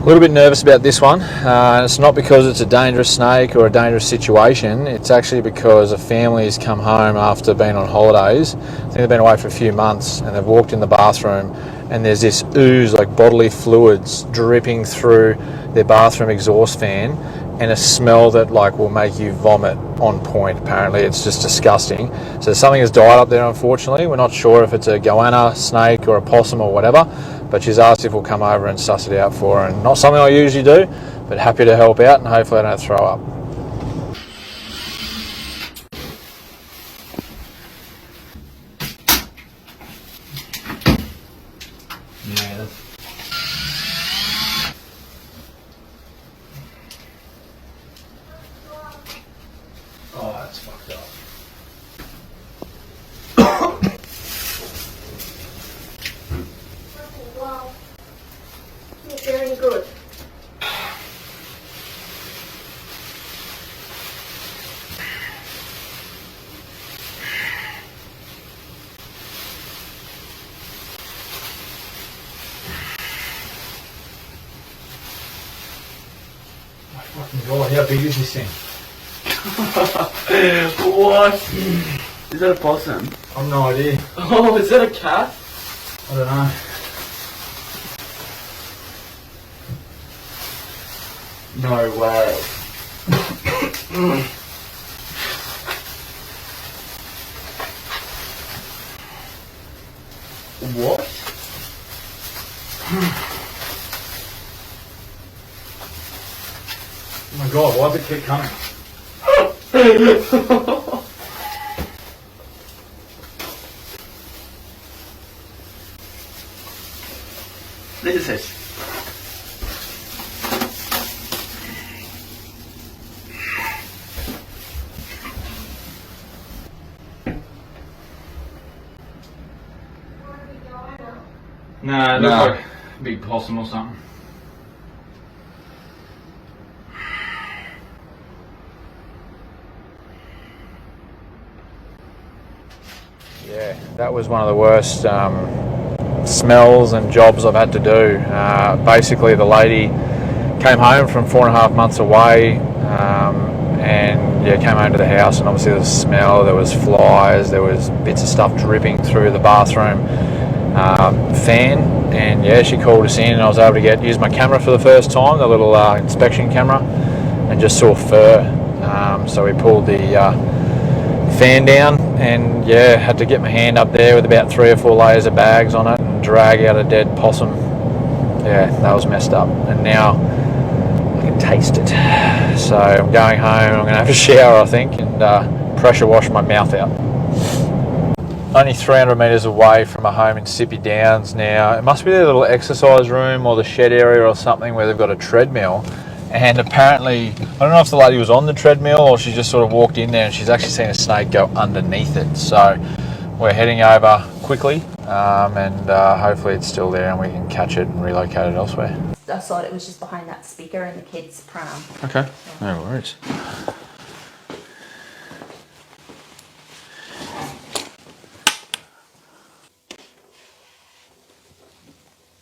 little bit nervous about this one. It's not because it's a dangerous snake or a dangerous situation. It's actually because a family has come home after being on holidays. I think they've been away for a few months, and they've walked in the bathroom and there's this ooze, like bodily fluids, dripping through their bathroom exhaust fan, and a smell that like will make you vomit on point. Apparently it's just disgusting. So something has died up there, unfortunately. We're not sure if it's a goanna, snake or a possum or whatever, but she's asked if we'll come over and suss it out for her. And not something I usually do, but happy to help out, and hopefully I don't throw up. Yeah. Oh, that's fucked up. Wow. It's very good. My fucking god, how big is this thing? What? Is that a possum? I've no idea. Oh, is that a cat? I don't know. No way. What? Oh my god, why does it keep coming? This is it. Nah, it looks No. like a big possum or something. Yeah, that was one of the worst smells and jobs I've had to do. Basically, the lady came home from 4.5 months away, and yeah, came home to the house, and obviously there was smell, there was flies, there was bits of stuff dripping through the bathroom fan, and yeah, she called us in, and I was able to use my camera for the first time, the little inspection camera, and just saw fur. So we pulled the fan down, and yeah, had to get my hand up there with about 3 or 4 layers of bags on it and drag out a dead possum. Yeah, that was messed up, and now I can taste it. So I'm going home, I'm going to have a shower, I think, and pressure wash my mouth out. Only 300 metres away from a home in Sippy Downs now. It must be their little exercise room or the shed area or something where they've got a treadmill. And apparently, I don't know if the lady was on the treadmill or she just sort of walked in there and she's actually seen a snake go underneath it. So we're heading over quickly, and hopefully it's still there and we can catch it and relocate it elsewhere. I thought it was just behind that speaker in the kids' pram. Okay, no worries.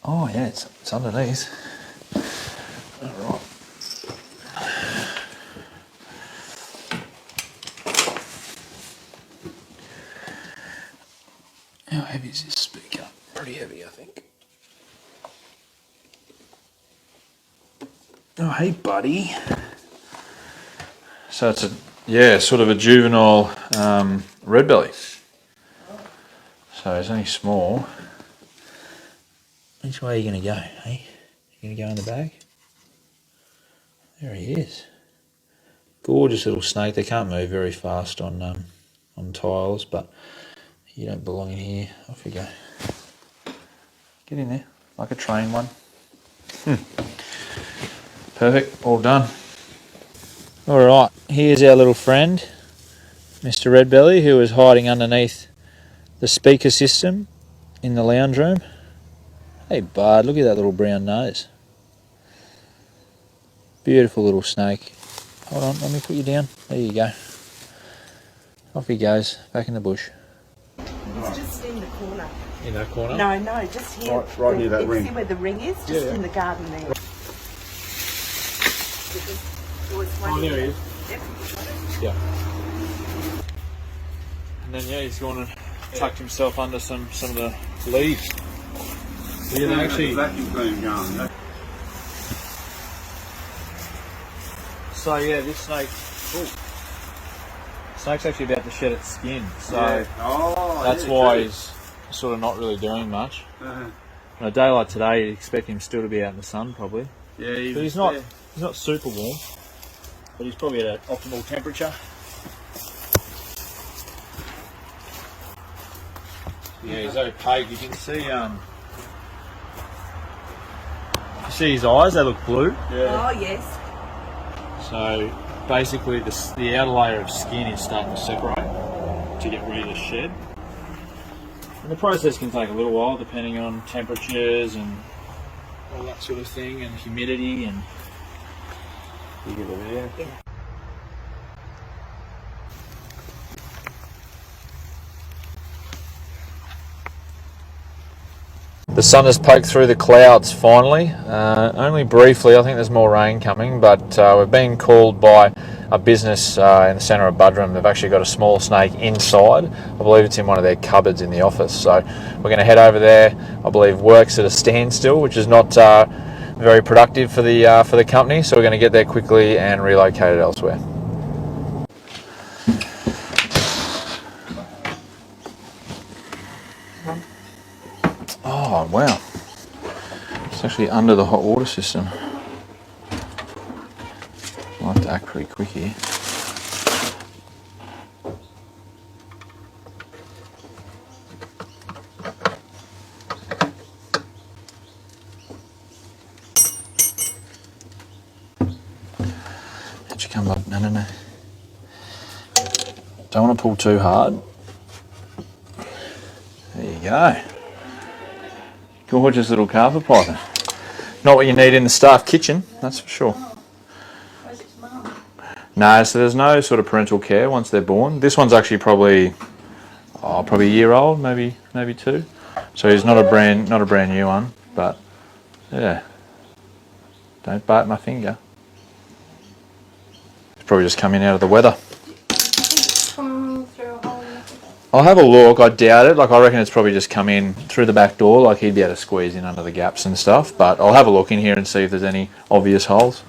Oh yeah, it's underneath. All right. How heavy is this speaker? Pretty heavy, I think. Oh, hey, buddy. So it's sort of a juvenile red belly. So it's only small. Which way are you going to go, hey? You going to go in the bag? There he is. Gorgeous little snake. They can't move very fast on tiles, but you don't belong in here. Off you go. Get in there, like a trained one. Perfect, all done. All right, here's our little friend, Mr. Redbelly, who is hiding underneath the speaker system in the lounge room. Hey bud, look at that little brown nose. Beautiful little snake. Hold on, let me put you down. There you go. Off he goes, back in the bush. He's just in the corner. In that corner? No, just here. Right near that ring. See where the ring is? Just in the garden there. because there was one. Oh, there he is. Yep. Yeah. And then yeah, he's gone and tucked himself under some of the leaves. So, yeah, they actually. Vacuum cleaner going. So yeah, this snake. Ooh, snake's actually about to shed its skin. So that's why he's sort of not really doing much. On a day like today, you'd expect him still to be out in the sun, probably. Yeah, But he's not. He's not super warm, but he's probably at an optimal temperature. Yeah, he's opaque. You can see. You see his eyes? They look blue. Oh yes. So basically, the outer layer of skin is starting to separate to get ready to shed. And the process can take a little while, depending on temperatures and all that sort of thing, and humidity and. You get over there. Yeah. The sun has poked through the clouds finally, only briefly. I think there's more rain coming, but we're being called by a business in the centre of Budrum. They've actually got a small snake inside. I believe it's in one of their cupboards in the office. So we're going to head over there. I believe work's at a standstill, which is not very productive for the company. So we're going to get there quickly and relocate it elsewhere. Oh wow, it's actually under the hot water system. I'll have to act pretty quick here. How'd you come up? No. Don't want to pull too hard. There you go. Gorgeous little carpet python. Not what you need in the staff kitchen, that's for sure. Where's its mum? No, so there's no sort of parental care once they're born. This one's actually probably a year old, maybe 2. So he's not a brand new one, but yeah. Don't bite my finger. He's probably just coming out of the weather. Come through a hole in the I'll have a look. I doubt it. Like, I reckon it's probably just come in through the back door. Like, he'd be able to squeeze in under the gaps and stuff. But I'll have a look in here and see if there's any obvious holes.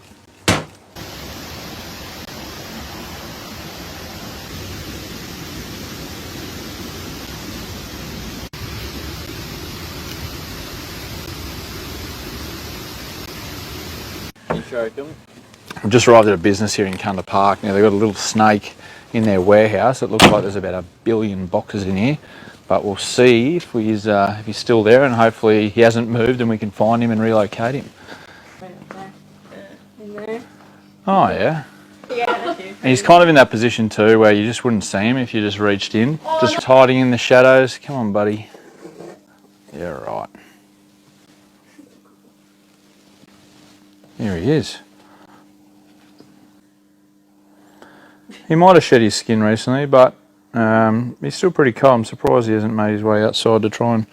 I've just arrived at a business here in Cunda Park. Now, they've got a little snake in their warehouse. It looks like there's about 1 billion boxes in here. But we'll see if he's still there, and hopefully he hasn't moved and we can find him and relocate him. in there. Oh, yeah. Yeah. And he's kind of in that position too where you just wouldn't see him if you just reached in. Just hiding in the shadows. Come on, buddy. Yeah, right. Here he is. He might have shed his skin recently, but he's still pretty cold. I'm surprised he hasn't made his way outside to try and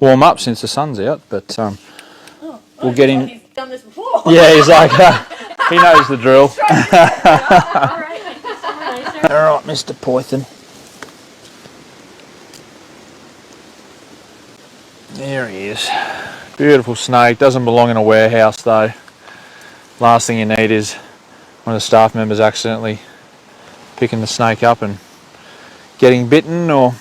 warm up since the sun's out. But we'll get him. He's done this before. Yeah, he's like, he knows the drill. All right, thank you so much. All right, Mr. Python. There he is. Beautiful snake. Doesn't belong in a warehouse though. Last thing you need is one of the staff members accidentally picking the snake up and getting bitten or